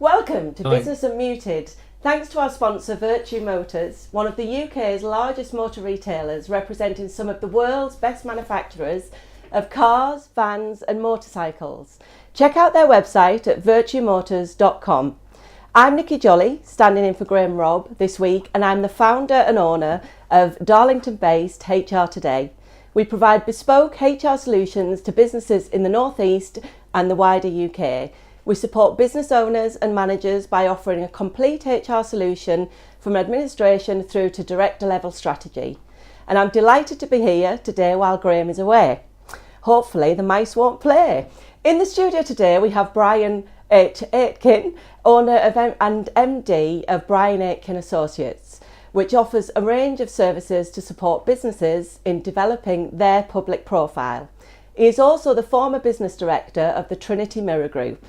Welcome to Hi. Business Unmuted. Thanks to our sponsor Virtue Motors, one of the UK's largest motor retailers, representing some of the world's best manufacturers of cars, vans and motorcycles. Check out their website at virtuemotors.com. I'm Nikki Jolly, standing in for Graham Robb this week, and I'm the founder and owner of Darlington-based HR Today. We provide bespoke HR solutions to businesses in the North East and the wider UK. We support business owners and managers by offering a complete HR solution from administration through to director level strategy. And I'm delighted to be here today while Graham is away. Hopefully the mice won't play. In the studio today we have Brian Aitken, owner of and MD of Brian Aitken Associates, which offers a range of services to support businesses in developing their public profile. He is also the former business director of the Trinity Mirror Group.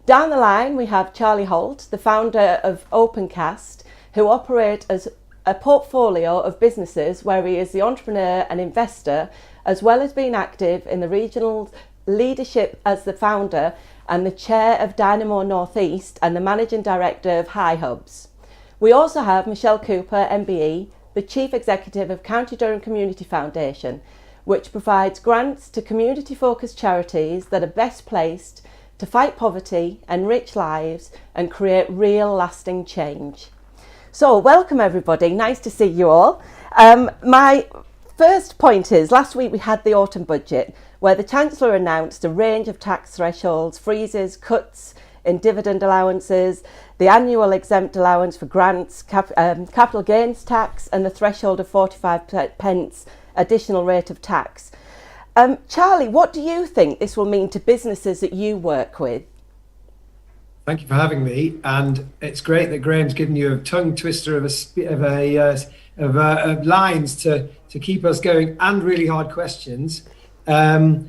Down the line we have Charlie Holt, the founder of Opencast, who operate as a portfolio of businesses where he is the entrepreneur and investor, as well as being active in the regional leadership as the founder and the chair of Dynamo North East and the managing director of High Hubs. We also have Michelle Cooper, MBE, the chief executive of County Durham Community Foundation, which provides grants to community-focused charities that are best placed to fight poverty, enrich lives and create real lasting change. So welcome everybody, nice to see you all. My first point is, last week we had the autumn budget where the Chancellor announced a range of tax thresholds, freezes, cuts in dividend allowances, the annual exempt allowance for grants, capital gains tax and the threshold of 45 pence additional rate of tax. Charlie, what do you think this will mean to businesses that you work with? Thank you for having me, and it's great that Graham's given you a tongue twister of lines to keep us going and really hard questions. The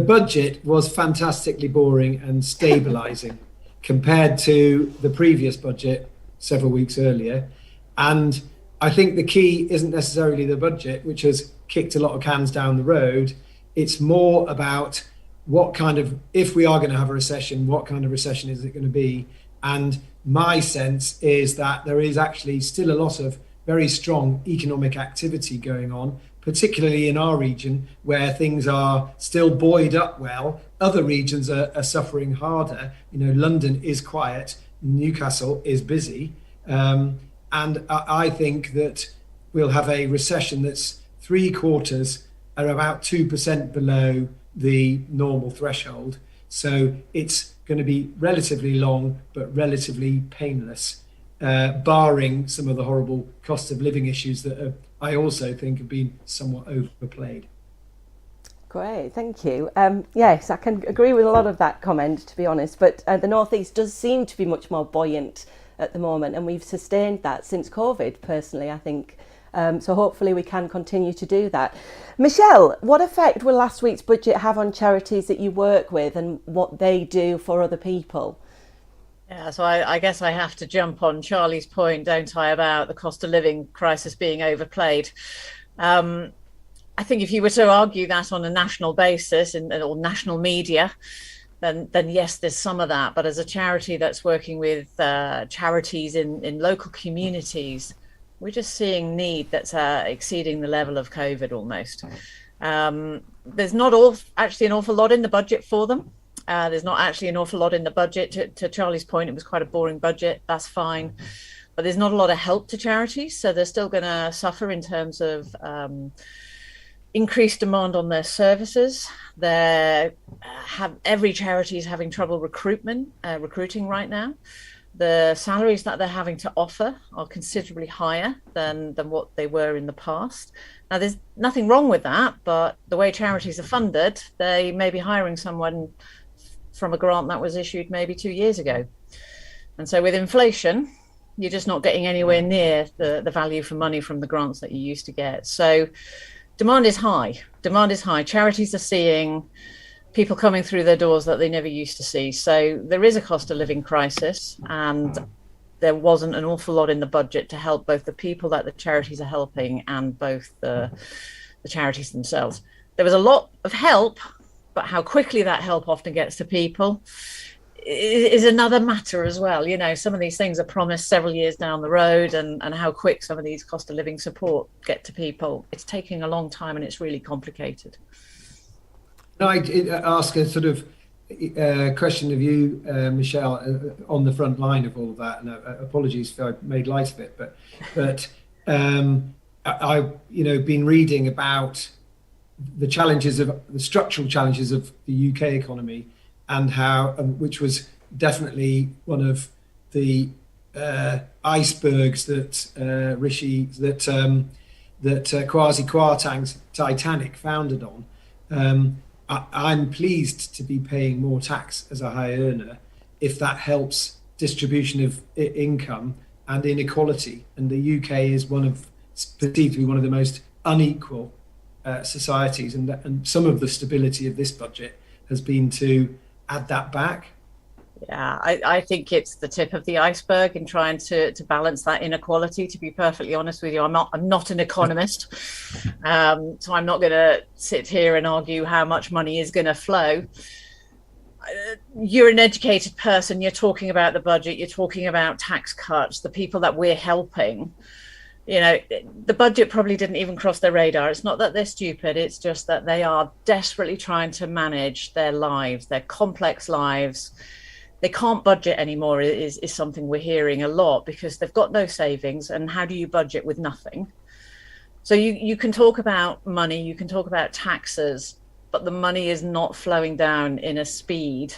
budget was fantastically boring and stabilising compared to the previous budget several weeks earlier, and I think the key isn't necessarily the budget, which has kicked a lot of cans down the road. It's more about what kind of, if we are going to have a recession, what kind of recession is it going to be? And my sense is that there is actually still a lot of very strong economic activity going on, particularly in our region where things are still buoyed up well. Other regions are suffering harder. You know, London is quiet, Newcastle is busy. And I think that we'll have a recession that's 3/4 are about 2% below the normal threshold. So it's going to be relatively long, but relatively painless, barring some of the horrible cost of living issues that I also think have been somewhat overplayed. Great, thank you. Yes, I can agree with a lot of that comment, to be honest, but the North East does seem to be much more buoyant at the moment, and we've sustained that since COVID, personally, I think. So hopefully we can continue to do that. Michelle, what effect will last week's budget have on charities that you work with and what they do for other people? Yeah, so I guess I have to jump on Charlie's point, don't I, about the cost of living crisis being overplayed. I think if you were to argue that on a national basis or national media, then yes, there's some of that. But as a charity that's working with charities in local communities, we're just seeing need that's exceeding the level of COVID almost. There's not actually an awful lot in the budget for them. There's not actually an awful lot in the budget. To Charlie's point, it was quite a boring budget. That's fine. But there's not a lot of help to charities. So they're still going to suffer in terms of increased demand on their services. Every charity is having trouble recruiting right now. The salaries that they're having to offer are considerably higher than what they were in the past. Now, there's nothing wrong with that, but the way charities are funded, they may be hiring someone from a grant that was issued maybe 2 years ago. And so with inflation, you're just not getting anywhere near the value for money from the grants that you used to get. So demand is high. Charities are seeing people coming through their doors that they never used to see. So there is a cost of living crisis, and there wasn't an awful lot in the budget to help both the people that the charities are helping and both the charities themselves. There was a lot of help, but how quickly that help often gets to people is another matter as well. You know, some of these things are promised several years down the road, and how quick some of these cost of living support get to people. It's taking a long time, and it's really complicated. No, I ask a sort of question of you, Michelle, on the front line of all of that, and apologies if I made light of it, but I been reading about the structural challenges of the UK economy, and how, which was definitely one of the icebergs that Kwasi Kwarteng's Titanic foundered on. I'm pleased to be paying more tax as a high earner if that helps distribution of income and inequality. And the UK is perceived to be one of the most unequal societies, and some of the stability of this budget has been to add that back. Yeah, I think it's the tip of the iceberg in trying to balance that inequality. To be perfectly honest with you, I'm not an economist, so I'm not going to sit here and argue how much money is going to flow. You're an educated person. You're talking about the budget. You're talking about tax cuts. The people that we're helping, you know, the budget probably didn't even cross their radar. It's not that they're stupid. It's just that they are desperately trying to manage their lives, their complex lives. They can't budget anymore is something we're hearing a lot, because they've got no savings. And how do you budget with nothing? So you can talk about money, you can talk about taxes, but the money is not flowing down in a speed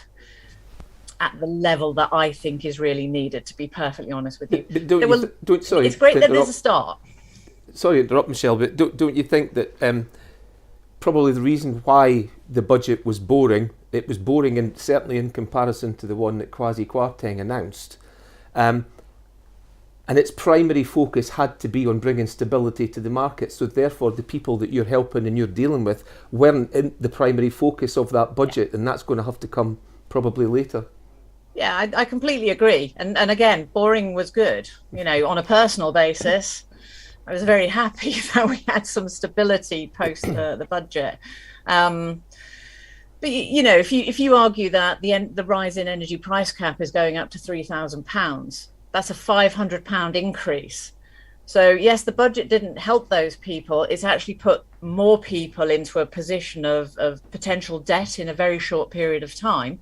at the level that I think is really needed, to be perfectly honest with you. But sorry, it's great that there's a start. Sorry to interrupt, Michelle, but don't you think that probably the reason why the budget was boring, it was boring, and certainly in comparison to the one that Kwasi Kwarteng announced, and its primary focus had to be on bringing stability to the market. So therefore, the people that you're helping and you're dealing with weren't in the primary focus of that budget, and that's going to have to come probably later. Yeah, I completely agree. And again, boring was good. You know, on a personal basis, I was very happy that we had some stability post the budget. But you know, if you argue that the rise in energy price cap is going up to £3,000, that's a £500 increase. So yes, the budget didn't help those people. It's actually put more people into a position of potential debt in a very short period of time,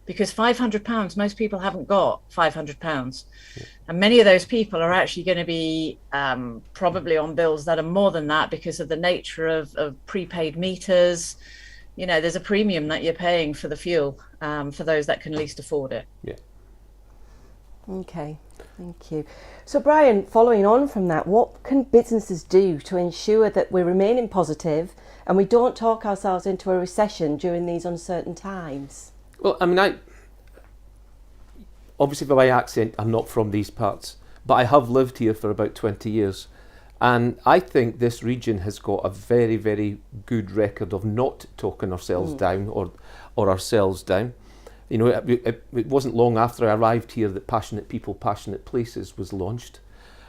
because £500, most people haven't got £500. And many of those people are actually going to be probably on bills that are more than that, because of the nature of prepaid meters. You know, there's a premium that you're paying for the fuel for those that can least afford it. Yeah. Okay, thank you. So Brian, following on from that, what can businesses do to ensure that we're remaining positive and we don't talk ourselves into a recession during these uncertain times? Well, I mean, obviously by my accent, I'm not from these parts, but I have lived here for about 20 years. And I think this region has got a very, very good record of not talking ourselves down or ourselves down. You know, it wasn't long after I arrived here that Passionate People, Passionate Places was launched.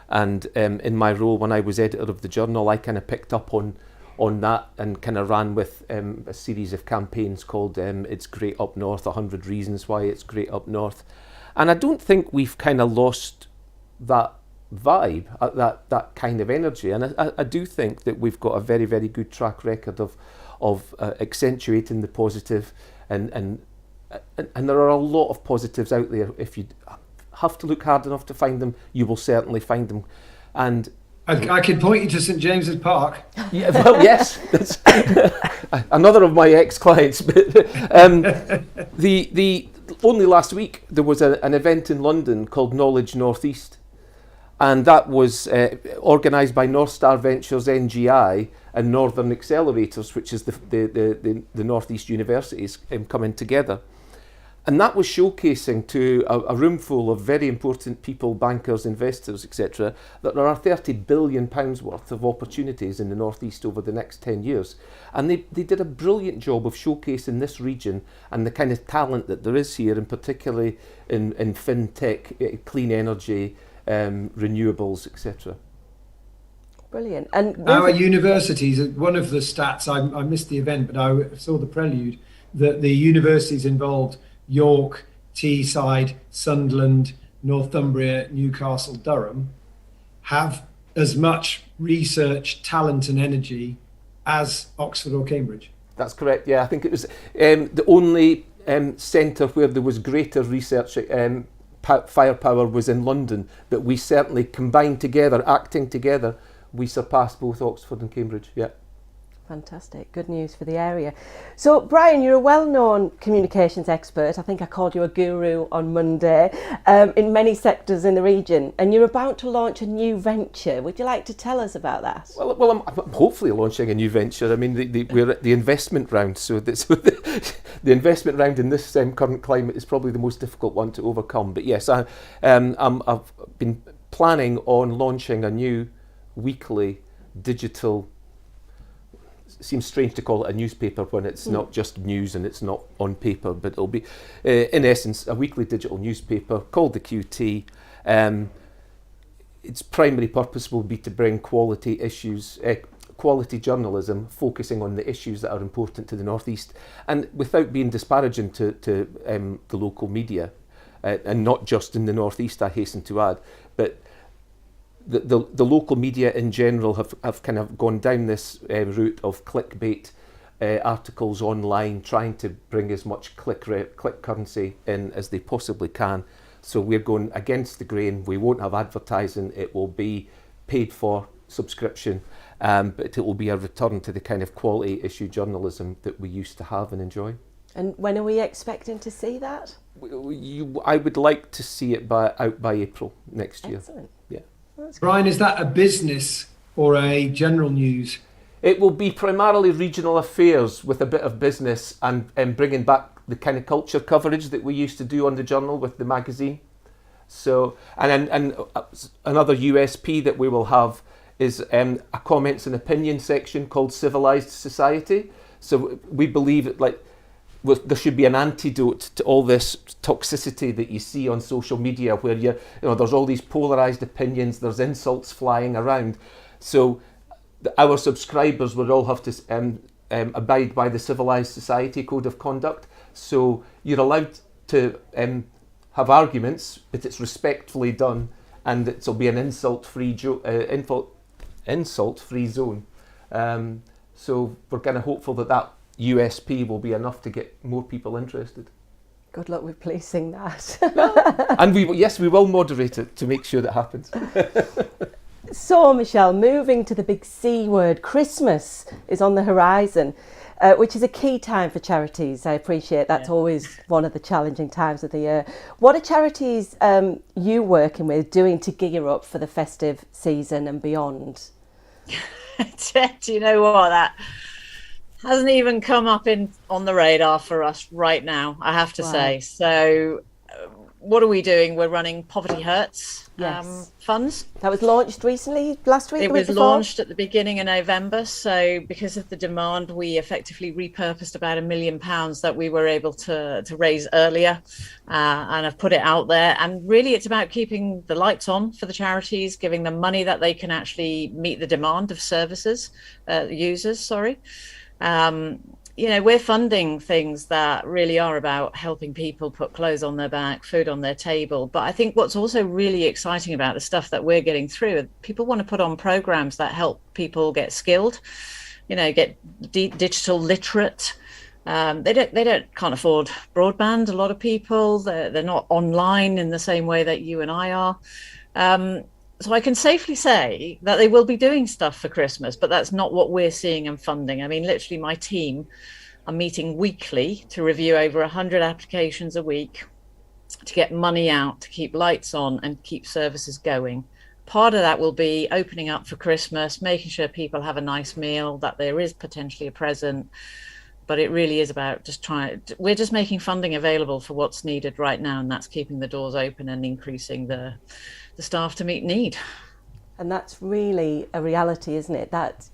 And in my role when I was editor of the journal, I kind of picked up on that and kind of ran with a series of campaigns called It's Great Up North, 100 Reasons Why It's Great Up North. And I don't think we've kind of lost that vibe, that kind of energy. And I do think that we've got a very, very good track record of accentuating the positive, and there are a lot of positives out there. If you have to look hard enough to find them, you will certainly find them. And I could point you to St James's Park. Yeah, well, yes, that's another of my ex-clients. But the only last week there was an event in London called Knowledge Northeast, and that was organised by North Star Ventures NGI and Northern Accelerators, which is the Northeast universities coming together. And that was showcasing to a room full of very important people, bankers, investors, etc., that there are £30 billion worth of opportunities in the Northeast over the next 10 years. And they did a brilliant job of showcasing this region and the kind of talent that there is here, and particularly in fintech, clean energy, renewables, etc. Brilliant. And our universities, one of the stats, I missed the event, but I saw the prelude, that the universities involved, York, Teesside, Sunderland, Northumbria, Newcastle, Durham have as much research, talent and energy as Oxford or Cambridge. That's correct. Yeah, I think it was the only centre where there was greater research firepower was in London, but we certainly combined together, acting together, we surpassed both Oxford and Cambridge. Yeah. Fantastic, good news for the area. So Brian, you're a well-known communications expert. I think I called you a guru on Monday in many sectors in the region, and you're about to launch a new venture. Would you like to tell us about that? Well, I'm hopefully launching a new venture. I mean, we're at the investment round, so the investment round in this current climate is probably the most difficult one to overcome. But yes, I've been planning on launching a new weekly digital. Seems strange to call it a newspaper when it's not just news and it's not on paper, but it'll be, in essence, a weekly digital newspaper called the QT. Its primary purpose will be to bring quality issues, quality journalism, focusing on the issues that are important to the North East, and without being disparaging to the local media, and not just in the North East, I hasten to add, but the local media in general have kind of gone down this route of clickbait articles online, trying to bring as much click currency in as they possibly can. So we're going against the grain. We won't have advertising. It will be paid for subscription, but it will be a return to the kind of quality issue journalism that we used to have and enjoy. And when are we expecting to see that? I would like to see it out by April next year. Excellent. Yeah. Brian, is that a business or a general news? It will be primarily regional affairs with a bit of business and bringing back the kind of culture coverage that we used to do on the Journal with the magazine. So, and another USP that we will have is a comments and opinion section called Civilised Society. So we believe that there should be an antidote to all this toxicity that you see on social media, where there's all these polarised opinions, there's insults flying around. So our subscribers would all have to abide by the Civilised Society Code of Conduct. So you're allowed to have arguments, but it's respectfully done, and it'll be an insult-free zone. So we're kind of hopeful that USP will be enough to get more people interested. Good luck with policing that. And we will moderate it to make sure that happens. So, Michelle, moving to the big C word, Christmas is on the horizon, which is a key time for charities. I appreciate that's always one of the challenging times of the year. What are charities you working with doing to gear up for the festive season and beyond? Do you know what? That hasn't even come up on the radar for us right now, I have to say. So what are we doing? We're running Poverty Hurts funds. That was launched recently, last week? It was launched at the beginning of November. So because of the demand, we effectively repurposed about £1 million that we were able to raise earlier and have put it out there. And really, it's about keeping the lights on for the charities, giving them money that they can actually meet the demand of users. We're funding things that really are about helping people put clothes on their back, food on their table. But I think what's also really exciting about the stuff that we're getting through, people want to put on programs that help people get skilled, get digital literate. They can't afford broadband. A lot of people, they're not online in the same way that you and I are. So I can safely say that they will be doing stuff for Christmas, but that's not what we're seeing and funding. I mean, literally my team are meeting weekly to review over 100 applications a week to get money out, to keep lights on and keep services going. Part of that will be opening up for Christmas, making sure people have a nice meal, that there is potentially a present. But it really is about we're just making funding available for what's needed right now, and that's keeping the doors open and increasing the staff to meet need. And that's really a reality, isn't it? That,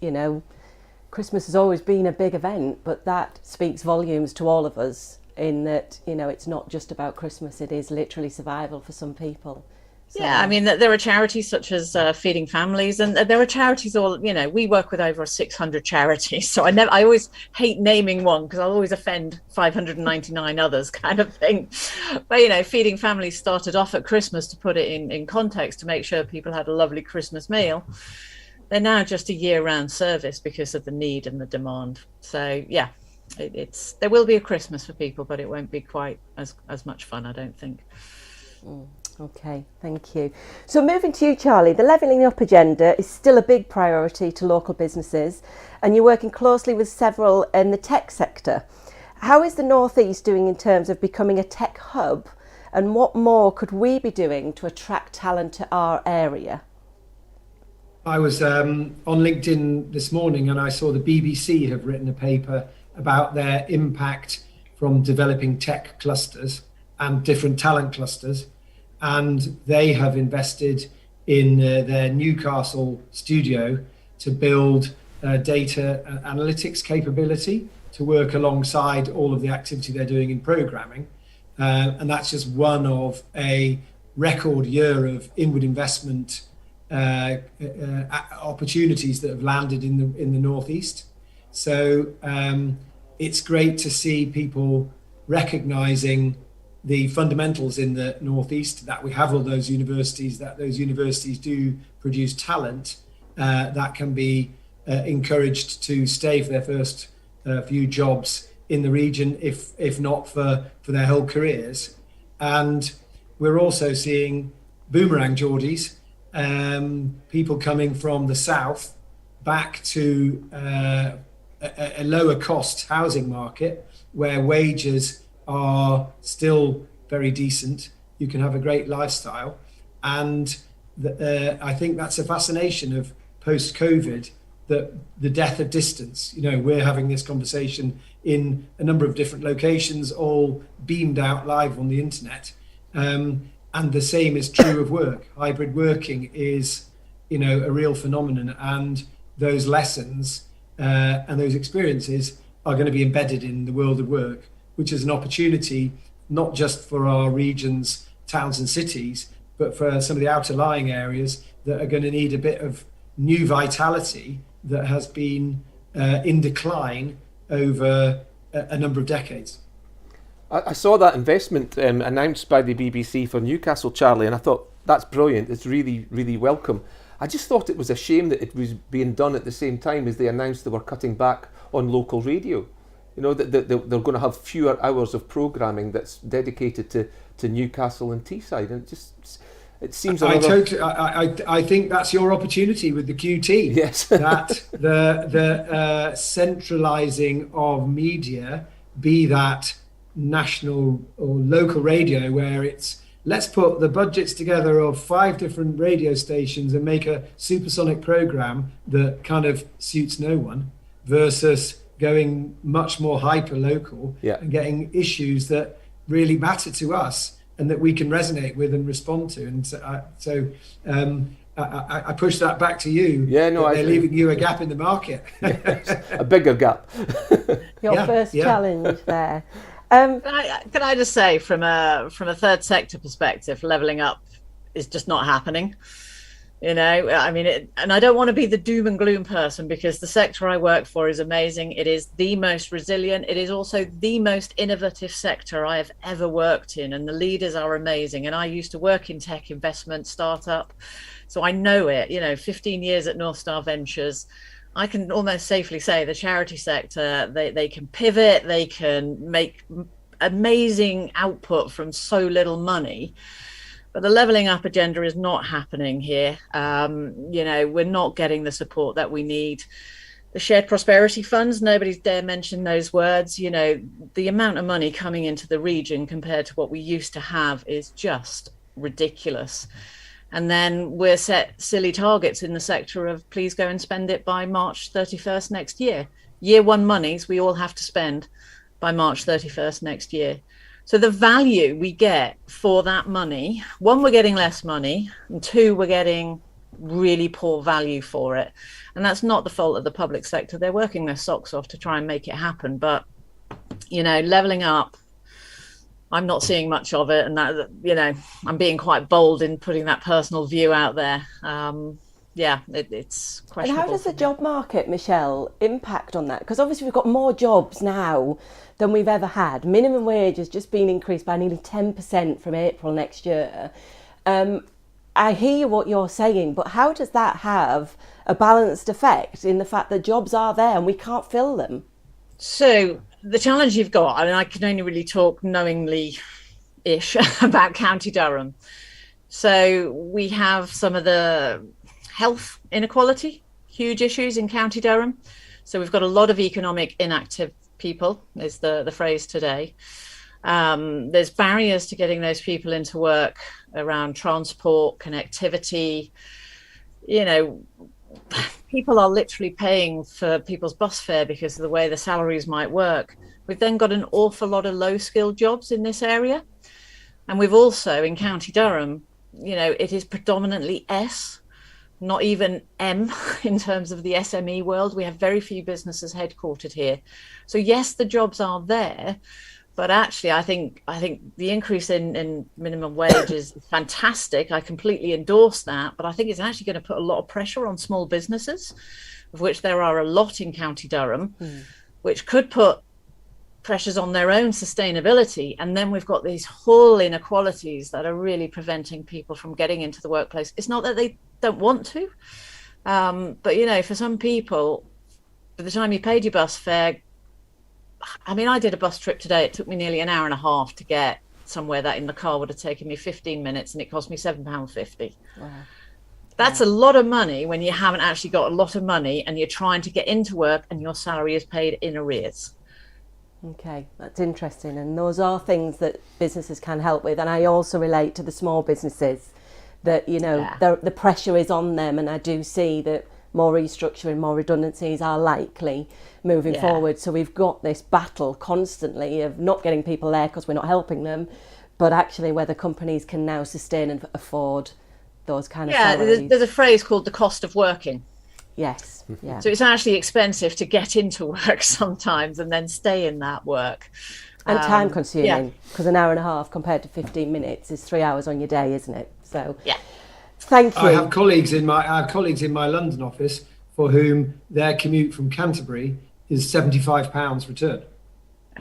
Christmas has always been a big event, but that speaks volumes to all of us in that, it's not just about Christmas, it is literally survival for some people. Yeah, I mean, there are charities such as Feeding Families, and there are charities we work with over 600 charities. So I always hate naming one because I'll always offend 599 others kind of thing. But, Feeding Families started off at Christmas to put it in context to make sure people had a lovely Christmas meal. They're now just a year-round service because of the need and the demand. So, yeah, there will be a Christmas for people, but it won't be quite as much fun, I don't think. Okay, thank you. So moving to you, Charlie, the Levelling Up agenda is still a big priority to local businesses, and you're working closely with several in the tech sector. How is the North East doing in terms of becoming a tech hub, and what more could we be doing to attract talent to our area? I was on LinkedIn this morning and I saw the BBC have written a paper about their impact from developing tech clusters and different talent clusters. And they have invested in their Newcastle studio to build data analytics capability to work alongside all of the activity they're doing in programming. And that's just one of a record year of inward investment opportunities that have landed in the Northeast. So it's great to see people recognizing the fundamentals in the Northeast, that we have all those universities, that those universities do produce talent that can be encouraged to stay for their first few jobs in the region, if not for their whole careers. And we're also seeing boomerang Geordies, people coming from the south back to a lower cost housing market where wages are still very decent. You can have a great lifestyle. And I think that's a fascination of post-COVID, that the death of distance. We're having this conversation in a number of different locations, all beamed out live on the internet. And the same is true of work. Hybrid working is, a real phenomenon. And those lessons and those experiences are going to be embedded in the world of work, which is an opportunity not just for our regions, towns and cities, but for some of the outer lying areas that are going to need a bit of new vitality that has been in decline over a number of decades. I saw that investment announced by the BBC for Newcastle, Charlie, and I thought, that's brilliant. It's really, really welcome. I just thought it was a shame that it was being done at the same time as they announced they were cutting back on local radio. That they're going to have fewer hours of programming that's dedicated to Newcastle and Teesside, and it seems. I think that's your opportunity with the QT. Yes, that the centralising of media, be that national or local radio, where it's let's put the budgets together of 5 different radio stations and make a supersonic program that kind of suits no one, versus going much more hyper local and getting issues that really matter to us and that we can resonate with and respond to. And I push that back to you. Yeah, no, they're leaving you a gap in the market. A bigger gap. Your first challenge there. Can I just say, from a third sector perspective, levelling up is just not happening. And I don't want to be the doom and gloom person, because the sector I work for is amazing. It is the most resilient. It is also the most innovative sector I have ever worked in, and the leaders are amazing. And I used to work in tech investment startup, so I know it. 15 years at North Star Ventures. I can almost safely say the charity sector, they can pivot, they can make amazing output from so little money. But the levelling up agenda is not happening here. We're not getting the support that we need. The shared prosperity funds, nobody's dare mention those words. The amount of money coming into the region compared to what we used to have is just ridiculous. And then we're set silly targets in the sector of please go and spend it by March 31st next year. Year one monies we all have to spend by March 31st next year. So the value we get for that money, 1, we're getting less money, and 2, we're getting really poor value for it. And that's not the fault of the public sector. They're working their socks off to try and make it happen. But, levelling up, I'm not seeing much of it, and that, you know, I'm being quite bold in putting that personal view out there. It's And questionable. how does the job market, Michelle, impact on that? Because obviously we've got more jobs now than we've ever had. Minimum wage has just been increased by nearly 10% from April next year. I hear what you're saying, but how does that have a balanced effect in the fact that jobs are there and we can't fill them? So the challenge you've got, I mean, I can only really talk knowingly-ish about County Durham. So we have some of the health inequality, huge issues in County Durham. So we've got a lot of economic inactive people, is the phrase today. There's barriers to getting those people into work around transport, connectivity. You know, people are literally paying for people's bus fare because of the way the salaries might work. We've then got an awful lot of low skilled jobs in this area. And we've also, in County Durham, you know, it is predominantly S, not even M in terms of the SME world. We have very few businesses headquartered here. So yes, the jobs are there, but actually I think the increase in minimum wage is fantastic. I completely endorse that, but I think it's actually going to put a lot of pressure on small businesses, of which there are a lot in County Durham, which could put pressures on their own sustainability. And then we've got these whole inequalities that are really preventing people from getting into the workplace. It's not that they don't want to, but you know, for some people, by the time you paid your bus fare, I mean, I did a bus trip today. It took me nearly an hour and a half to get somewhere that in the car would have taken me 15 minutes, and it cost me £7.50. Wow. That's a lot of money when you haven't actually got a lot of money and you're trying to get into work and your salary is paid in arrears. Okay, that's interesting. And those are things that businesses can help with. And I also relate to the small businesses that, you know, the pressure is on them. And I do see that more restructuring, more redundancies are likely moving forward. So we've got this battle constantly of not getting people there because we're not helping them, but actually whether companies can now sustain and afford those kind of salaries. There's a phrase called the cost of working. Yes. Yeah. So it's actually expensive to get into work sometimes and then stay in that work. And time consuming, because an hour and a half compared to 15 minutes is 3 hours on your day, isn't it? So thank you. I have colleagues in my London office for whom their commute from Canterbury is £75 return.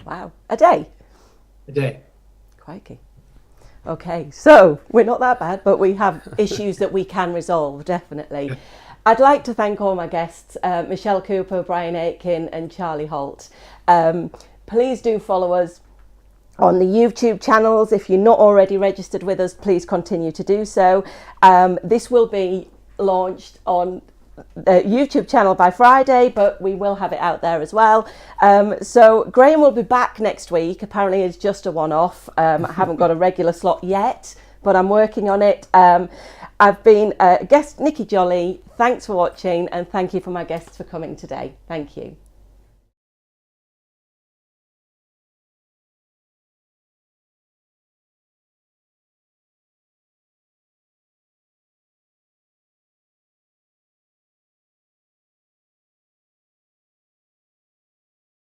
Wow. A day? A day. Crikey. Okay, so we're not that bad, but we have issues that we can resolve, definitely. I'd like to thank all my guests, Michelle Cooper, Brian Aitken and Charlie Holt. Please do follow us on the YouTube channels. If you're not already registered with us, please continue to do so. This will be launched on the YouTube channel by Friday, but we will have it out there as well. So Graham will be back next week. Apparently it's just a one-off. I haven't got a regular slot yet, but I'm working on it. I've been guest Nikki Jolly. Thanks for watching, and thank you for my guests for coming today. Thank you.